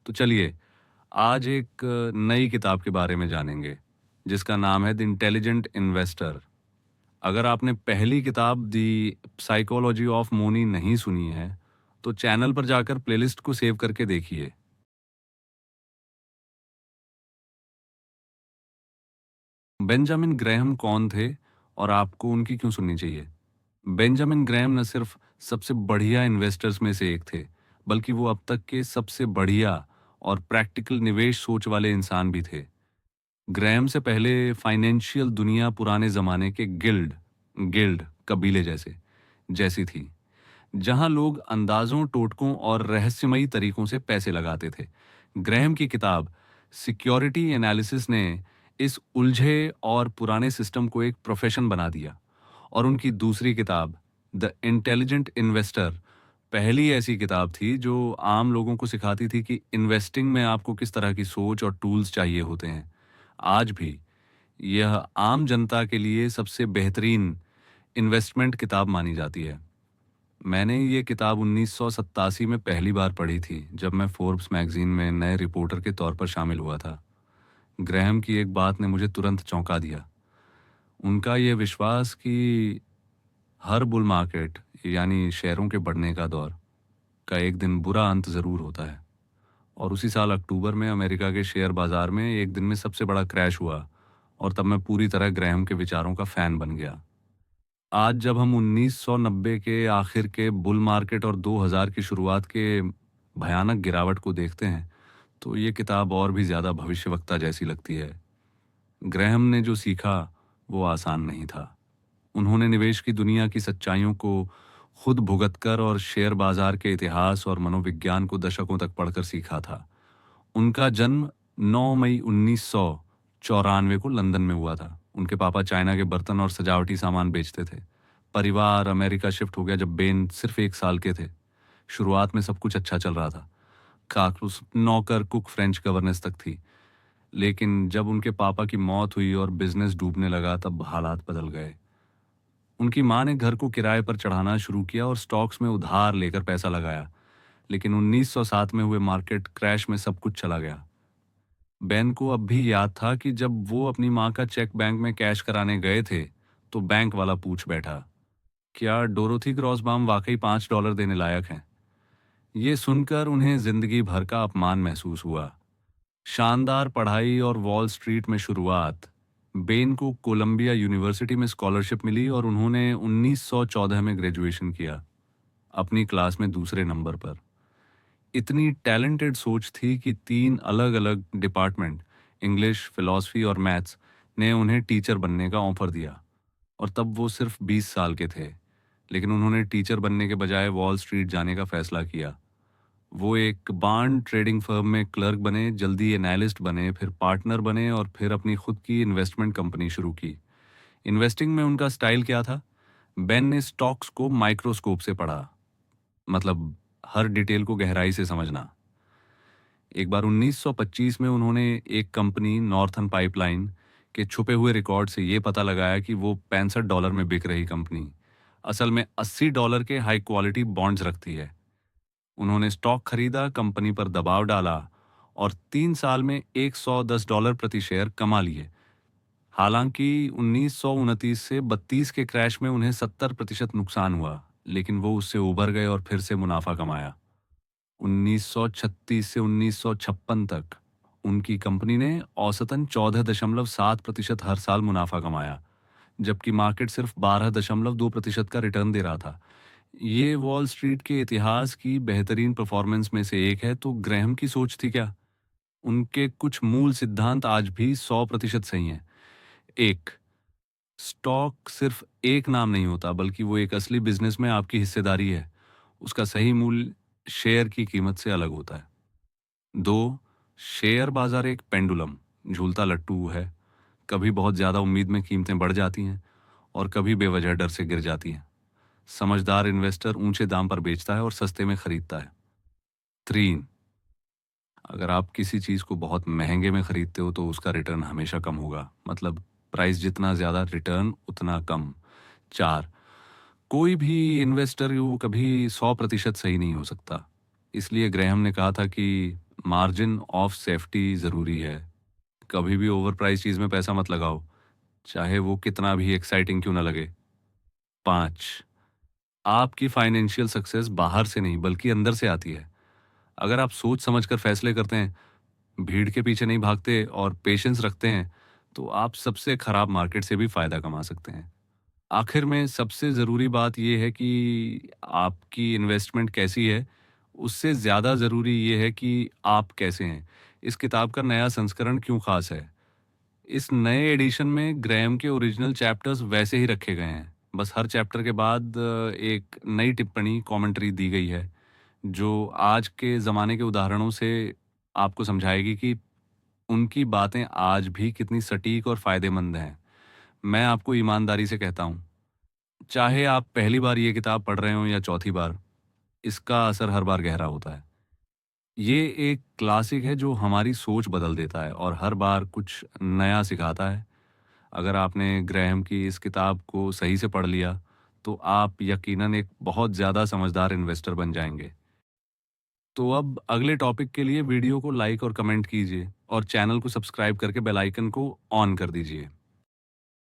तो चलिए आज एक नई किताब के बारे में जानेंगे जिसका नाम है द इंटेलिजेंट इन्वेस्टर। अगर आपने पहली किताब दी साइकोलॉजी ऑफ मनी नहीं सुनी है तो चैनल पर जाकर प्लेलिस्ट को सेव करके देखिए। बेंजामिन ग्रैहम कौन थे और आपको उनकी क्यों सुननी चाहिए? बेंजामिन ग्रैहम न सिर्फ सबसे बढ़िया इन्वेस्टर्स में से एक थे, बल्कि वो अब तक के सबसे बढ़िया और प्रैक्टिकल निवेश सोच वाले इंसान भी थे। ग्रैहम से पहले फाइनेंशियल दुनिया पुराने जमाने के गिल्ड गिल्ड कबीले जैसी थी, जहां लोग अंदाजों, टोटकों और रहस्यमयी तरीकों से पैसे लगाते थे। ग्रैहम की किताब सिक्योरिटी एनालिसिस ने इस उलझे और पुराने सिस्टम को एक प्रोफेशन बना दिया। और उनकी दूसरी किताब द इंटेलिजेंट इन्वेस्टर पहली ऐसी किताब थी जो आम लोगों को सिखाती थी कि इन्वेस्टिंग में आपको किस तरह की सोच और टूल्स चाहिए होते हैं। आज भी यह आम जनता के लिए सबसे बेहतरीन इन्वेस्टमेंट किताब मानी जाती है। मैंने ये किताब 1987 में पहली बार पढ़ी थी जब मैं फोर्ब्स मैगजीन में नए रिपोर्टर के तौर पर शामिल हुआ था। ग्रैहम की एक बात ने मुझे तुरंत चौंका दिया। उनका ये विश्वास कि हर बुल मार्केट यानी शेयरों के बढ़ने का दौर का एक दिन बुरा अंत ज़रूर होता है। और उसी साल अक्टूबर में अमेरिका के शेयर बाजार में एक दिन में सबसे बड़ा क्रैश हुआ और तब मैं पूरी तरह ग्रैहम के विचारों का फ़ैन बन गया। आज जब हम 1990 के आखिर के बुल मार्केट और 2000 की शुरुआत के भयानक गिरावट को देखते हैं तो ये किताब और भी ज़्यादा भविष्यवक्ता जैसी लगती है। ग्रैहम ने जो सीखा वो आसान नहीं था। उन्होंने निवेश की दुनिया की सच्चाइयों को खुद भुगतकर और शेयर बाजार के इतिहास और मनोविज्ञान को दशकों तक पढ़कर सीखा था। उनका जन्म 9 मई 1994 को लंदन में हुआ था। उनके पापा चाइना के बर्तन और सजावटी सामान बेचते थे। परिवार अमेरिका शिफ्ट हो गया जब बेन सिर्फ 1 साल के थे। शुरुआत में सब कुछ अच्छा चल रहा था। काकुस नौकर कुक फ्रेंच गवर्नेंस तक थी। लेकिन जब उनके पापा की मौत हुई और बिजनेस डूबने लगा तब हालात बदल गए। उनकी मां ने घर को किराए पर चढ़ाना शुरू किया और स्टॉक्स में उधार लेकर पैसा लगाया। लेकिन 1907 में हुए मार्केट क्रैश में सब कुछ चला गया। बेन को अब भी याद था कि जब वो अपनी मां का चेक बैंक में कैश कराने गए थे तो बैंक वाला पूछ बैठा, क्या डोरोथी क्रॉसबाम वाकई $5 देने लायक हैं? ये सुनकर उन्हें जिंदगी भर का अपमान महसूस हुआ। शानदार पढ़ाई और वॉल स्ट्रीट में शुरुआत। बेन को कोलंबिया यूनिवर्सिटी में स्कॉलरशिप मिली और उन्होंने 1914 में ग्रेजुएशन किया, अपनी क्लास में दूसरे नंबर पर। इतनी टैलेंटेड सोच थी कि 3 अलग-अलग डिपार्टमेंट, इंग्लिश, फिलॉसफी और मैथ्स, ने उन्हें टीचर बनने का ऑफर दिया। और तब वो सिर्फ 20 साल के थे। लेकिन उन्होंने टीचर बनने के बजाय वॉल स्ट्रीट जाने का फैसला किया। वो एक बांड ट्रेडिंग फर्म में क्लर्क बने, जल्दी एनालिस्ट बने, फिर पार्टनर बने और फिर अपनी खुद की इन्वेस्टमेंट कंपनी शुरू की। इन्वेस्टिंग में उनका स्टाइल क्या था? बेन ने स्टॉक्स को माइक्रोस्कोप से पढ़ा, मतलब हर डिटेल को गहराई से समझना। एक बार 1925 में उन्होंने एक कंपनी नॉर्थन पाइपलाइन के छुपे हुए रिकॉर्ड से ये पता लगाया कि वो $65 में बिक रही कंपनी असल में $80 के हाई क्वालिटी बॉन्ड्स रखती है। उन्होंने स्टॉक खरीदा, कंपनी पर दबाव डाला और 3 साल में $110 प्रति शेयर कमा लिए। हालांकि 1929 से 32 के क्रैश में उन्हें 70% नुकसान हुआ, लेकिन वो उससे उबर गए और फिर से मुनाफा कमाया। 1936 से 1956 तक उनकी कंपनी ने औसतन 14.7% हर साल मुनाफा कमाया, जबकि मार्केट सिर्फ 12.2% का रिटर्न दे रहा था। ये वॉल स्ट्रीट के इतिहास की बेहतरीन परफॉर्मेंस में से एक है। तो ग्रैहम की सोच थी क्या? उनके कुछ मूल सिद्धांत आज भी 100% सही हैं। एक, स्टॉक सिर्फ एक नाम नहीं होता, बल्कि वो एक असली बिजनेस में आपकी हिस्सेदारी है। उसका सही मूल्य शेयर की कीमत से अलग होता है। दो, शेयर बाजार एक पेंडुलम, झूलता लट्टू है। कभी बहुत ज्यादा उम्मीद में कीमतें बढ़ जाती हैं और कभी बेवजह डर से गिर जाती हैं। समझदार इन्वेस्टर ऊंचे दाम पर बेचता है और सस्ते में खरीदता है। तीन, अगर आप किसी चीज को बहुत महंगे में खरीदते हो तो उसका रिटर्न हमेशा कम होगा, मतलब प्राइस जितना ज्यादा रिटर्न उतना कम। चार, कोई भी इन्वेस्टर कभी 100% सही नहीं हो सकता। इसलिए ग्रैहम ने कहा था कि मार्जिन ऑफ सेफ्टी ज़रूरी है। कभी भी ओवर प्राइस चीज़ में पैसा मत लगाओ, चाहे वो कितना भी एक्साइटिंग क्यों ना लगे। 5, आपकी फाइनेंशियल सक्सेस बाहर से नहीं बल्कि अंदर से आती है। अगर आप सोच समझकर फैसले करते हैं, भीड़ के पीछे नहीं भागते और पेशेंस रखते हैं, तो आप सबसे खराब मार्केट से भी फ़ायदा कमा सकते हैं। आखिर में सबसे ज़रूरी बात ये है कि आपकी इन्वेस्टमेंट कैसी है, उससे ज़्यादा ज़रूरी ये है कि आप कैसे हैं। इस किताब का नया संस्करण क्यों ख़ास है? इस नए एडिशन में ग्रैहम के ओरिजिनल चैप्टर्स वैसे ही रखे गए हैं। बस हर चैप्टर के बाद एक नई टिप्पणी, कमेंट्री दी गई है, जो आज के ज़माने के उदाहरणों से आपको समझाएगी कि उनकी बातें आज भी कितनी सटीक और फ़ायदेमंद हैं। मैं आपको ईमानदारी से कहता हूँ, चाहे आप पहली बार ये किताब पढ़ रहे हों या चौथी बार, इसका असर हर बार गहरा होता है। ये एक क्लासिक है जो हमारी सोच बदल देता है और हर बार कुछ नया सिखाता है। अगर आपने ग्रैहम की इस किताब को सही से पढ़ लिया, तो आप यकीनन एक बहुत ज़्यादा समझदार इन्वेस्टर बन जाएँगे। तो अब अगले टॉपिक के लिए वीडियो को लाइक और कमेंट कीजिए और चैनल को सब्सक्राइब करके बेल आइकन को ऑन कर दीजिए।